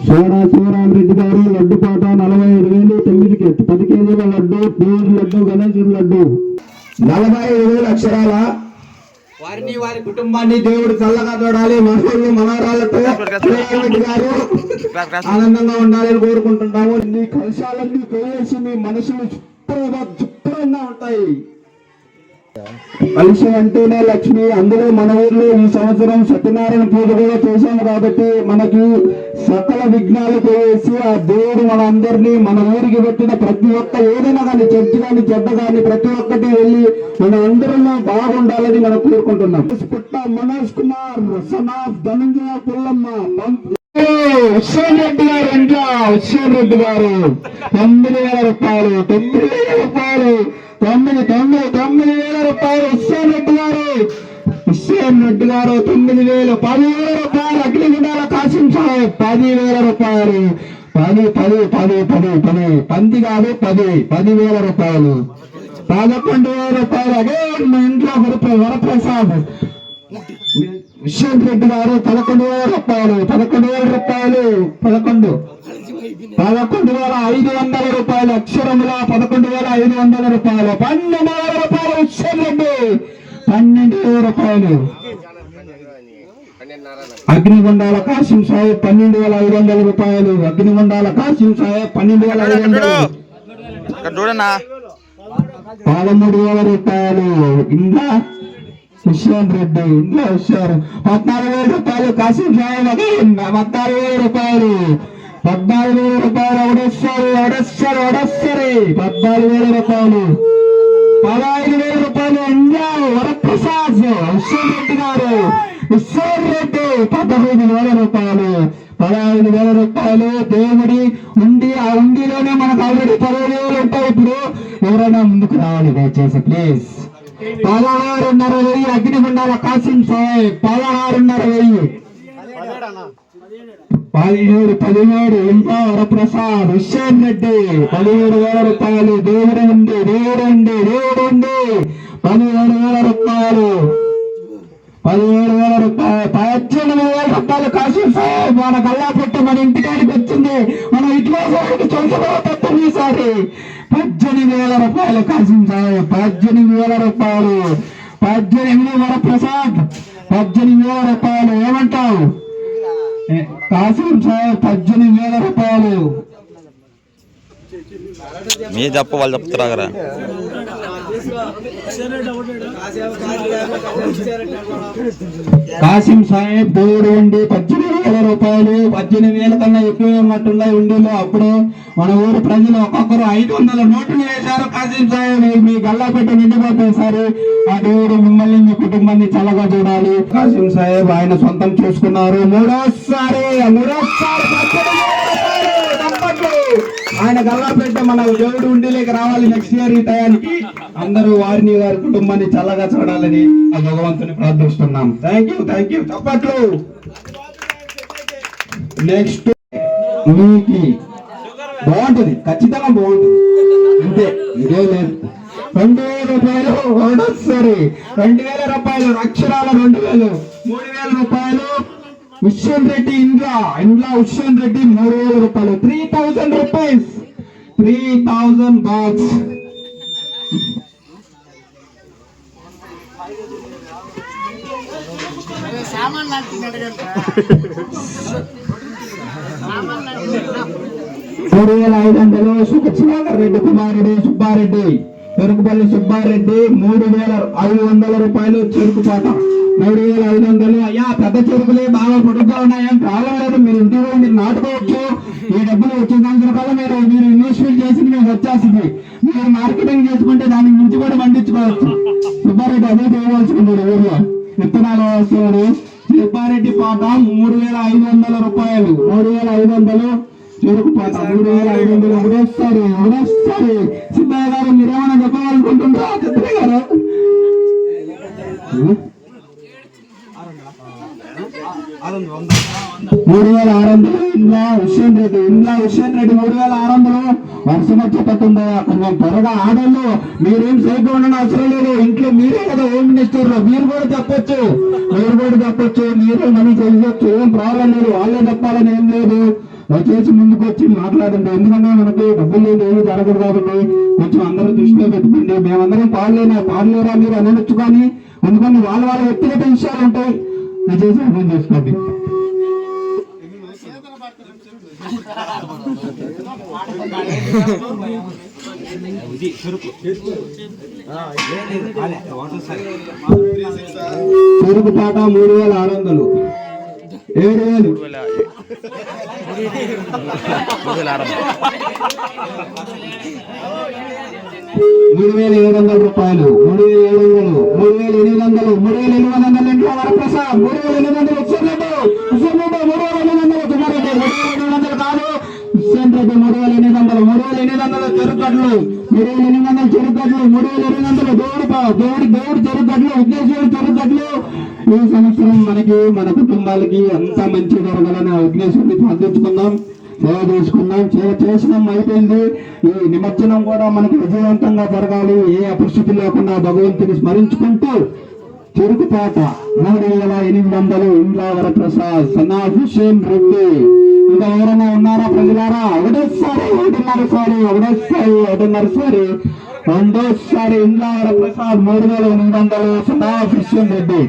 Soda Sivarama Reddy గారు లడ్డుపాట 45,000 9 10 కేజీల లడ్డు దేవుడి లడ్డు గణేశుడి లడ్డు 45,000 అక్షరాల వారిని వారి కుటుంబాన్ని దేవుడు చల్లగా చూడాలి. మనోళ్ళు మనవరాలతో శివరామరెడ్డి గారు ఆనందంగా ఉండాలని కోరుకుంటున్నాము. నీ కలశాలన్నీ పోయేసి మీ మనసులు చుట్టూగా ఉంటాయి. కలిసి అంటేనే లక్ష్మి. అందులో మన ఊర్లో ఈ సంవత్సరం సత్యనారాయణ పూజ కూడా చేశాము కాబట్టి మనకి సకల విఘ్నాలు పోయేసి ఆ దేవుడు మన అందరినీ మన ఊరికి పెట్టిన ప్రతి ఒక్క ఏదైనా కానీ చర్చి కానీ చెడ్డ కానీ ప్రతి ఒక్కటి వెళ్ళి మన అందరిలో బాగుండాలని మనం కోరుకుంటున్నాం. పుట్ట మనోజ్ కుమార్ సన్ ఆఫ్ ధనంజయ పుల్లమ్మ రెడ్డి గారు ఇంట్లో రెడ్డి గారు 9,000 రూపాయలు 9,000 రూపాయలు 9,000 రూపాయలు రెడ్డి గారు రెడ్డి గారు 9,000 10,000 రూపాయలు అగ్నిగుండాల కాసిం సాహెబ్ 10,000 రూపాయలు 10 పంది కాదు 10,000 రూపాయలు 11,000 రూపాయలు అదే మా ఇంట్లో వరప్రసాద్ రెడ్డి గారు 11,000 రూపాయలు 11,500 రూపాయలు అక్షరముల 11,500 రూపాయలు 12,000 రూపాయలు రెడ్డి 12,000 రూపాయలు అగ్నిగుండాల కాసిం సాహెబ్ 12,500 రూపాయలు అగ్నిగుండాల కాసిం సాహెబ్ 12,500 13,000 రూపాయలు ఇంకా హుస్సేన్ రెడ్డి ఇంట్లో వచ్చారు 14,000 రూపాయలు కాసిం సాహెబ్ 14,000 రూపాయలు 14,000 రూపాయలు ఎవడొస్తారు 14,000 రూపాయలు 15,000 రూపాయలు ఇండియా వరప్రసాద్ హుస్సేన్ రెడ్డి గారు హుస్సేన్ రెడ్డి 15,000 రూపాయలు 15,000 రూపాయలు దేవుడి ఉండి ఆ ఉండిలోనే మనకు ఆల్రెడీ 10,000 ఉంటాయి. ఇప్పుడు ఎవరైనా ముందుకు రావాలి దయచేసి ప్లీజ్. 16,500 అగ్నిగుండాల కాసిం సాహెబ్ 16,500 17 ఇంకా వరప్రసాద్ హుస్సేన్ రెడ్డి 17,000 రూపాయలు దేవుడు ఉండి 17,000 రూపాయలు 17,000 రూపాయలు 18,000 రూపాయలు కాసిం సాహెబ్ మన గల్లా పెట్టి మన ఇంటికాడికి వచ్చింది మన ఇట్లా చొంచబోతుంది ఈసారి 18,000 రూపాయలు కాసిం సాహెబ్ 18,000 రూపాయలు 18 వరప్రసాద్ 18,000 రూపాయలు ఏమంటావు కాసిం సాహెబ్ 18,000 రూపాయలు మీ తప్ప వాళ్ళు చెప్తారా కాసిం సాహెబ్ దేవుడు ఉండి 18,000 రూపాయలు 18,000 కన్నా ఎక్కువ ఉన్నట్టున్నాయి ఉండిలో. అప్పుడే మన ఊరు ప్రజలు ఒక్కొక్కరు 500 నోట్లు వేశారు. కాసిం సాహెబ్ మీ గల్లా పెట్టి నిండిపోతాయి సారి. ఆ దేవుడు మిమ్మల్ని మీ కుటుంబాన్ని చల్లగా చూడాలి. కాసిం సాహెబ్ ఆయన సొంతం చూసుకున్నారు. మూడోసారి ఆయన గల్లాపేట మన దేవుడు ఉండిలేక రావాలి నెక్స్ట్ ఇయర్ ఈ టయానికి. అందరూ వారిని వారి కుటుంబాన్ని చల్లగా చూడాలని ఆ భగవంతుని ప్రార్థిస్తున్నాం. థ్యాంక్ యూ చప్పట్లు. నెక్స్ట్ మీకు బాగుంటుంది, ఖచ్చితంగా బాగుంటుంది, అంతే ఇదే లేదు. 2,000 రూపాయలు ఒకటోసారి 2,000 రూపాయలు అక్షరాల 2,000 3,000 రూపాయలు హుస్సేన్ రెడ్డి ఇండ్లా హుస్సేన్ రెడ్డి 3,000 రూపాయలు 3,000 రూపీస్ 3,000 బాక్స్. సుఖచివాకర్ రెడ్డి కుమారుడు సుబ్బారెడ్డి చెరుకుపల్లి సుబ్బారెడ్డి 3,500 రూపాయలు చెరుకుపాట 3,500. అయ్యా పెద్ద చెరుకులే బాగా పొడుగ్గా ఉన్నాయని ప్రాబ్లం లేదు, మీరు ఇంటిలో మీరు నాటుకోవచ్చు. ఈ డబ్బులు వచ్చే సంవత్సరం కల్లా మీరు ఇన్వెస్ట్మెంట్ చేసి మీకు వచ్చేసింది. మీరు మార్కెటింగ్ చేసుకుంటే దానికి మించి కూడా పండించుకోవచ్చు. సుబ్బారెడ్డి అదే చేయవలసుకున్నాడు ఊర్లో విత్తనాలు వస్తున్నారు. సుబ్బారెడ్డి పాట 3,500 రూపాయలు 3,500 చెరుకు పాట 3,500 ఎవడేస్తారు సిద్ధయ్య గారు. మీరేమైనా చెప్పాలనుకుంటున్నారా సిద్ధయ్య గారు? 3,600 ఇండ్లా హుస్సేన్ రెడ్డి 3,600 వర్షం వచ్చేటట్టుందా? కొంచెం త్వరగా ఆడళ్ళు మీరేం సరిగ్గా ఉండడం అవసరం లేదు. ఇంట్లో మీరే కదా హోమ్ మినిస్టర్, మీరు కూడా చెప్పొచ్చు మీరు మనీ చేయొచ్చు, ఏం ప్రాబ్లం లేదు. వాళ్ళే చెప్పాలని ఏం లేదు. దయచేసి ముందుకు వచ్చి మాట్లాడండి. ఎందుకంటే మనకి డబ్బులు లేదు, ఏమీ జరగదు కాబట్టి కొంచెం అందరూ దృష్టిలో పెట్టుకోండి. మేమందరం పాడలేరా మీరు అనొచ్చు, కానీ ఎందుకంటే వాళ్ళ వ్యక్తిగత విషయాలు ఉంటాయి. దయచేసి అర్థం చేసుకోండి. చెరుకు పాట 3600, 7000, 3700 రూపాయలు, 3700, 3800, 3800 ఇంట్లో వరప్రసాద్, 3800 ఉత్సవరెడ్డి, 3800 తుమారెడ్డి, 3800 కాదు హుస్సేన్ రెడ్డి, 3800 చెరుకడ్లు, 3800 చెరుకడ్లు, 3800 దేవుడి చెరుకడ్లు, విఘ్నేశ్వరుడి చెరుకడ్లు. ఈ సంవత్సరం మనకి మన కుటుంబాలకి అంతా మంచి జరగాలని విఘ్నేశ్వరుని ప్రార్థించుకుందాం, సేవ చేసుకుందాం. సేవ చేసినాం, అయిపోయింది. ఈ నిమజ్జనం కూడా మనకి విజయవంతంగా జరగాలి. ఏ అపరిస్థితి లేకుండా భగవంతుని స్మరించుకుంటూ చెరుకుపాట 3800 ఇండ్ల వరప్రసాద్, సన్నా హుస్సేన్ రెడ్డి. ఇంకా ఎవరైనా ఉన్నారా ప్రజలారా? ఒకటోసారి రెండోసారి ఇండ్ల వరప్రసాద్ 3800 సన్నా హుస్సేన్ రెడ్డి.